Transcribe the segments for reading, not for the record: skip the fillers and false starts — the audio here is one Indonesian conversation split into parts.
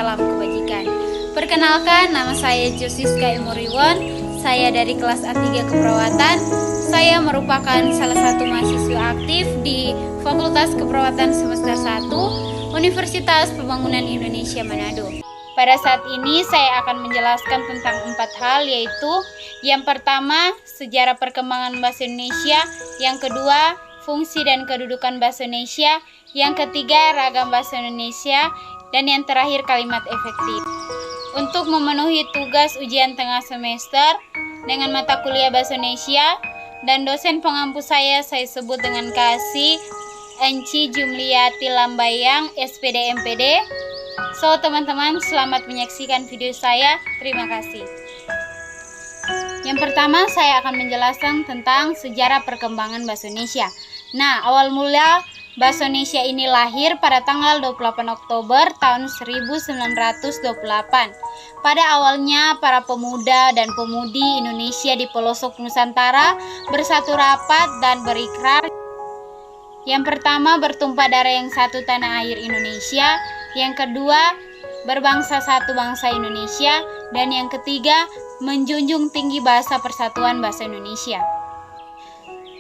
salam kebajikan. Perkenalkan, nama saya Josiska Imuriwon. Saya dari kelas A3 Keperawatan. Saya merupakan salah satu mahasiswa aktif di Fakultas Keperawatan semester 1 Universitas Pembangunan Indonesia Manado. Pada saat ini saya akan menjelaskan tentang 4 hal, yaitu yang pertama, sejarah perkembangan bahasa Indonesia, yang kedua, fungsi dan kedudukan bahasa Indonesia, yang ketiga, ragam bahasa Indonesia, dan yang terakhir, kalimat efektif. Untuk memenuhi tugas ujian tengah semester dengan mata kuliah bahasa Indonesia, dan dosen pengampu saya sebut dengan Kasih Enci Jumliati Lambayang, SPD MPD. So, teman-teman, selamat menyaksikan video saya. Terima kasih. Yang pertama, saya akan menjelaskan tentang sejarah perkembangan bahasa Indonesia. Nah, awal mula bahasa Indonesia ini lahir pada tanggal 28 Oktober tahun 1928. Pada awalnya, para pemuda dan pemudi Indonesia di pelosok Nusantara bersatu rapat dan berikrar. Yang pertama, bertumpah darah yang satu tanah air Indonesia. Yang kedua, berbangsa satu bangsa Indonesia. Dan yang ketiga, menjunjung tinggi bahasa persatuan bahasa Indonesia.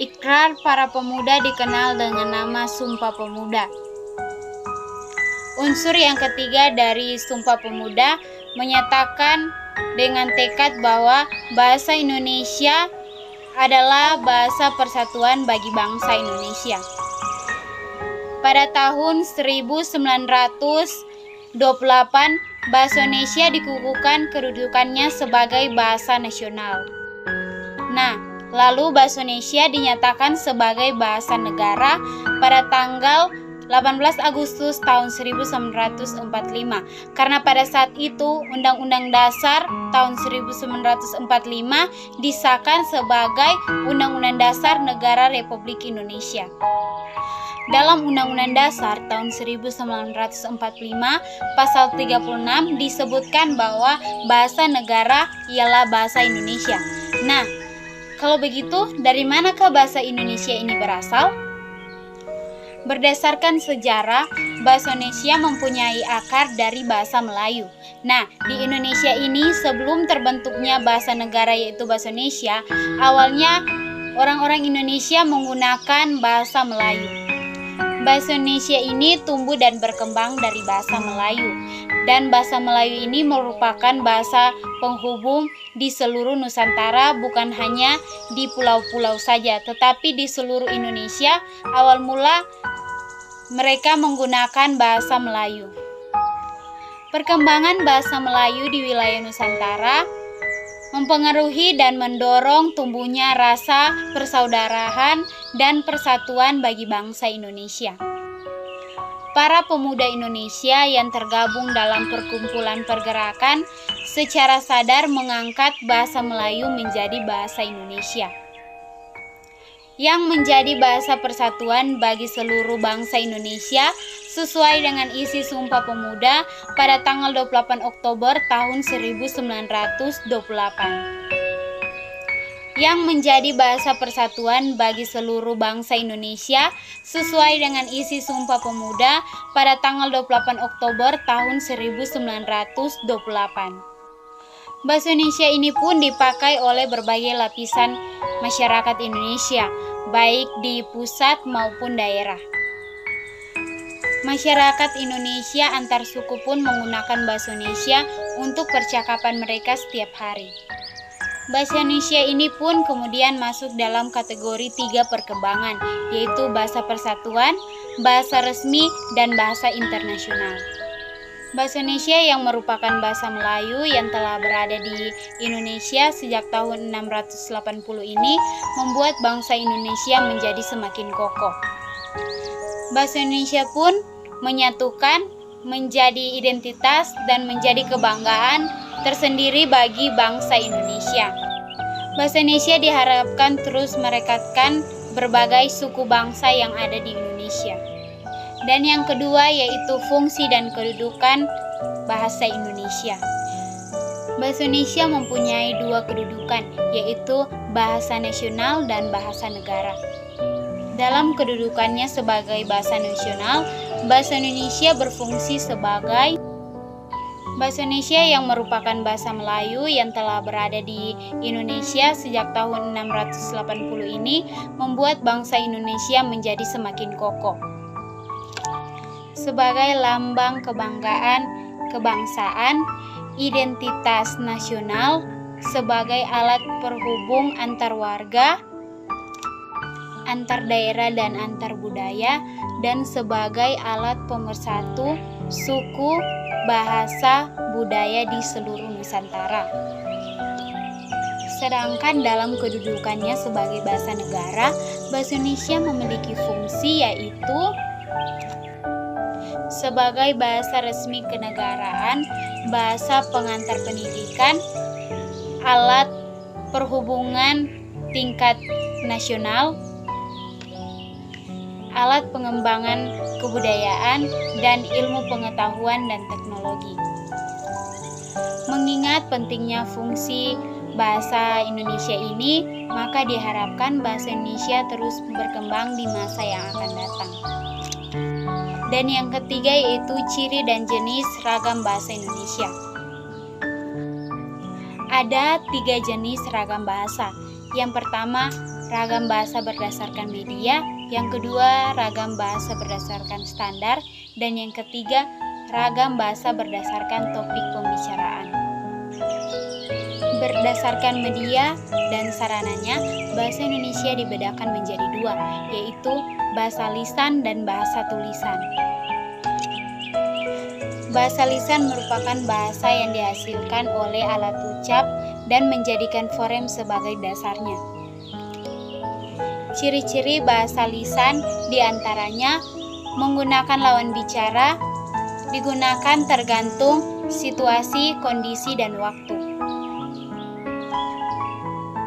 Ikrar para pemuda dikenal dengan nama Sumpah Pemuda. Unsur yang ketiga dari Sumpah Pemuda menyatakan dengan tekad bahwa bahasa Indonesia adalah bahasa persatuan bagi bangsa Indonesia. Pada tahun 1928, bahasa Indonesia dikukuhkan kedudukannya sebagai bahasa nasional. Nah, lalu bahasa Indonesia dinyatakan sebagai bahasa negara pada tanggal 18 Agustus tahun 1945. Karena pada saat itu Undang-Undang Dasar tahun 1945 disahkan sebagai Undang-Undang Dasar Negara Republik Indonesia. Dalam Undang-Undang Dasar tahun 1945 pasal 36 disebutkan bahwa bahasa negara ialah bahasa Indonesia. Nah, kalau begitu, dari manakah bahasa Indonesia ini berasal? Berdasarkan sejarah, bahasa Indonesia mempunyai akar dari bahasa Melayu. Nah, di Indonesia ini sebelum terbentuknya bahasa negara yaitu bahasa Indonesia, awalnya orang-orang Indonesia menggunakan bahasa Melayu. Bahasa Indonesia ini tumbuh dan berkembang dari bahasa Melayu. Dan bahasa Melayu ini merupakan bahasa penghubung di seluruh Nusantara, bukan hanya di pulau-pulau saja, tetapi di seluruh Indonesia. Awal mula mereka menggunakan bahasa Melayu. Perkembangan bahasa Melayu di wilayah Nusantara mempengaruhi dan mendorong tumbuhnya rasa persaudaraan dan persatuan bagi bangsa Indonesia. Para pemuda Indonesia yang tergabung dalam perkumpulan pergerakan secara sadar mengangkat bahasa Melayu menjadi bahasa Indonesia, yang menjadi bahasa persatuan bagi seluruh bangsa Indonesia sesuai dengan isi Sumpah Pemuda pada tanggal 28 Oktober tahun 1928. Yang menjadi bahasa persatuan bagi seluruh bangsa Indonesia sesuai dengan isi Sumpah Pemuda pada tanggal 28 Oktober tahun 1928. Bahasa Indonesia ini pun dipakai oleh berbagai lapisan masyarakat Indonesia, baik di pusat maupun daerah. Masyarakat Indonesia antar suku pun menggunakan bahasa Indonesia untuk percakapan mereka setiap hari. Bahasa Indonesia ini pun kemudian masuk dalam kategori 3 perkembangan, yaitu bahasa persatuan, bahasa resmi, dan bahasa internasional. Bahasa Indonesia yang merupakan bahasa Melayu yang telah berada di Indonesia sejak tahun 680 ini membuat bangsa Indonesia menjadi semakin kokoh. Bahasa Indonesia pun menyatukan, menjadi identitas dan menjadi kebanggaan tersendiri bagi bangsa Indonesia. Bahasa Indonesia diharapkan terus merekatkan berbagai suku bangsa yang ada di Indonesia. Dan yang kedua yaitu fungsi dan kedudukan bahasa Indonesia. Bahasa Indonesia mempunyai 2 kedudukan, yaitu bahasa nasional dan bahasa negara. Dalam kedudukannya sebagai bahasa nasional, bahasa Indonesia berfungsi sebagai Bahasa Indonesia yang merupakan bahasa Melayu yang telah berada di Indonesia sejak tahun 680 ini membuat bangsa Indonesia menjadi semakin kokoh. Sebagai lambang kebanggaan kebangsaan, identitas nasional, sebagai alat perhubung antar warga, antar daerah dan antar budaya, dan sebagai alat pemersatu suku, bahasa, budaya di seluruh Nusantara. Sedangkan dalam kedudukannya sebagai bahasa negara, bahasa Indonesia memiliki fungsi yaitu sebagai bahasa resmi kenegaraan, bahasa pengantar pendidikan, alat perhubungan tingkat nasional, alat pengembangan kebudayaan, dan ilmu pengetahuan dan teknologi. Mengingat pentingnya fungsi bahasa Indonesia ini, maka diharapkan bahasa Indonesia terus berkembang di masa yang akan datang. Dan yang ketiga yaitu ciri dan jenis ragam bahasa Indonesia. Ada 3 jenis ragam bahasa. Yang pertama, ragam bahasa berdasarkan media. Yang kedua, ragam bahasa berdasarkan standar. Dan yang ketiga, ragam bahasa berdasarkan topik pembicaraan. Berdasarkan media dan sarananya, bahasa Indonesia dibedakan menjadi 2, yaitu bahasa lisan dan bahasa tulisan. Bahasa lisan merupakan bahasa yang dihasilkan oleh alat ucap dan menjadikan forem sebagai dasarnya. Ciri-ciri bahasa lisan diantaranya menggunakan lawan bicara, digunakan tergantung situasi, kondisi, dan waktu.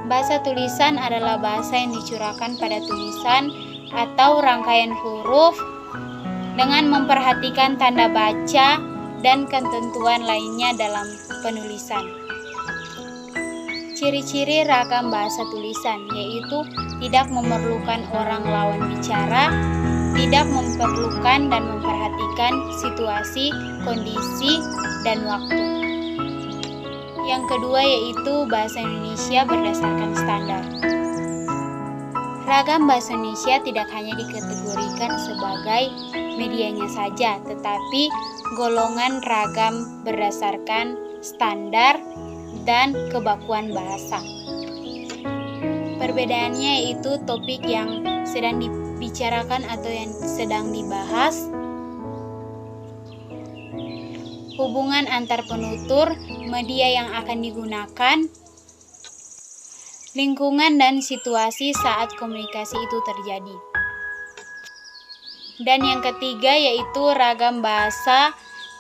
Bahasa tulisan adalah bahasa yang dicurahkan pada tulisan atau rangkaian huruf dengan memperhatikan tanda baca dan ketentuan lainnya dalam penulisan. Ciri-ciri ragam bahasa tulisan yaitu tidak memerlukan orang lawan bicara, tidak memerlukan dan memperhatikan situasi, kondisi, dan waktu. Yang kedua yaitu bahasa Indonesia berdasarkan standar. Ragam bahasa Indonesia tidak hanya dikategorikan sebagai medianya saja, tetapi golongan ragam berdasarkan standar dan kebakuan bahasa. Perbedaannya yaitu topik yang sedang dibicarakan atau yang sedang dibahas, hubungan antar penutur, media yang akan digunakan, lingkungan dan situasi saat komunikasi itu terjadi. Dan yang ketiga yaitu ragam bahasa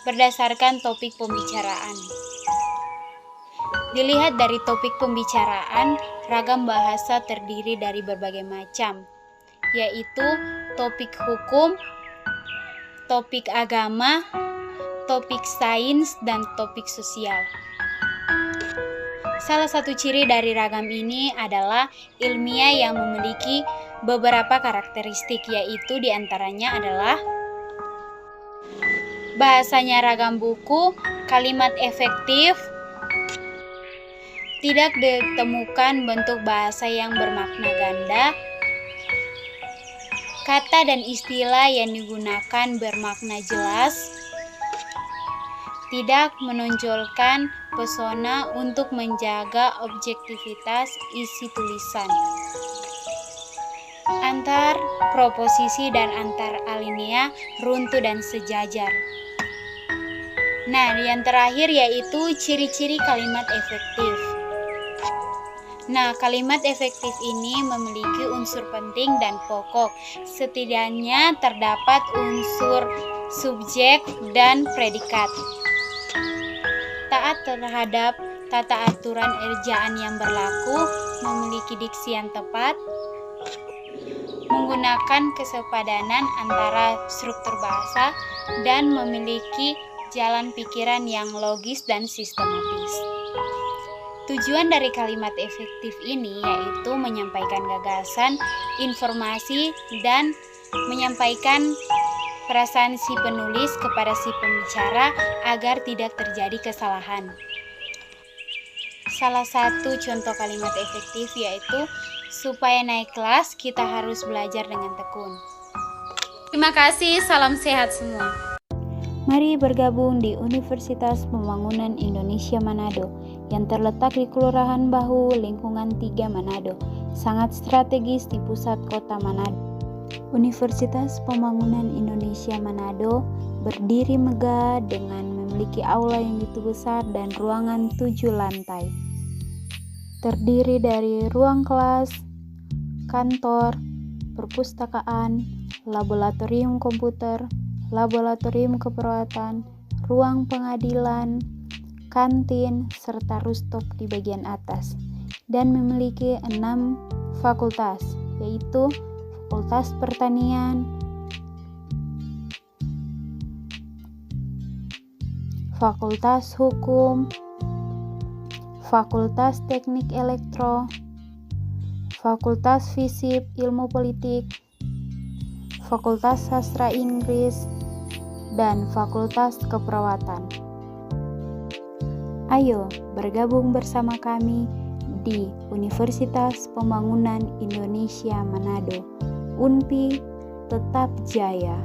berdasarkan topik pembicaraan. Dilihat dari topik pembicaraan, ragam bahasa terdiri dari berbagai macam, yaitu topik hukum, topik agama, topik sains, dan topik sosial. Salah satu ciri dari ragam ini adalah ilmiah yang memiliki beberapa karakteristik, yaitu diantaranya adalah bahasanya ragam buku, kalimat efektif, tidak ditemukan bentuk bahasa yang bermakna ganda, kata dan istilah yang digunakan bermakna jelas, tidak menonjolkan pesona untuk menjaga objektivitas isi tulisan. Antar proposisi dan antar alinea runtuh dan sejajar. Nah, yang terakhir yaitu ciri-ciri kalimat efektif. Nah, kalimat efektif ini memiliki unsur penting dan pokok. Setidaknya terdapat unsur subjek dan predikat. Taat terhadap tata aturan ejaan yang berlaku, memiliki diksi yang tepat, menggunakan kesepadanan antara struktur bahasa, dan memiliki jalan pikiran yang logis dan sistematis. Tujuan dari kalimat efektif ini yaitu menyampaikan gagasan, informasi, dan menyampaikan perasaan si penulis kepada si pembicara agar tidak terjadi kesalahan. Salah satu contoh kalimat efektif yaitu, supaya naik kelas kita harus belajar dengan tekun. Terima kasih, salam sehat semua. Mari bergabung di Universitas Pembangunan Indonesia Manado yang terletak di Kelurahan Bahu, Lingkungan 3 Manado, sangat strategis di pusat kota Manado. Universitas Pembangunan Indonesia Manado berdiri megah dengan memiliki aula yang begitu besar dan ruangan 7 lantai. Terdiri dari ruang kelas, kantor, perpustakaan, laboratorium komputer, laboratorium keperawatan, ruang pengadilan, kantin, serta rooftop di bagian atas, dan memiliki 6 fakultas, yaitu Fakultas Pertanian, Fakultas Hukum, Fakultas Teknik Elektro, Fakultas Fisip Ilmu Politik, Fakultas Sastra Inggris, dan Fakultas Keperawatan. Ayo bergabung bersama kami di Universitas Pembangunan Indonesia Manado. UNPI tetap jaya.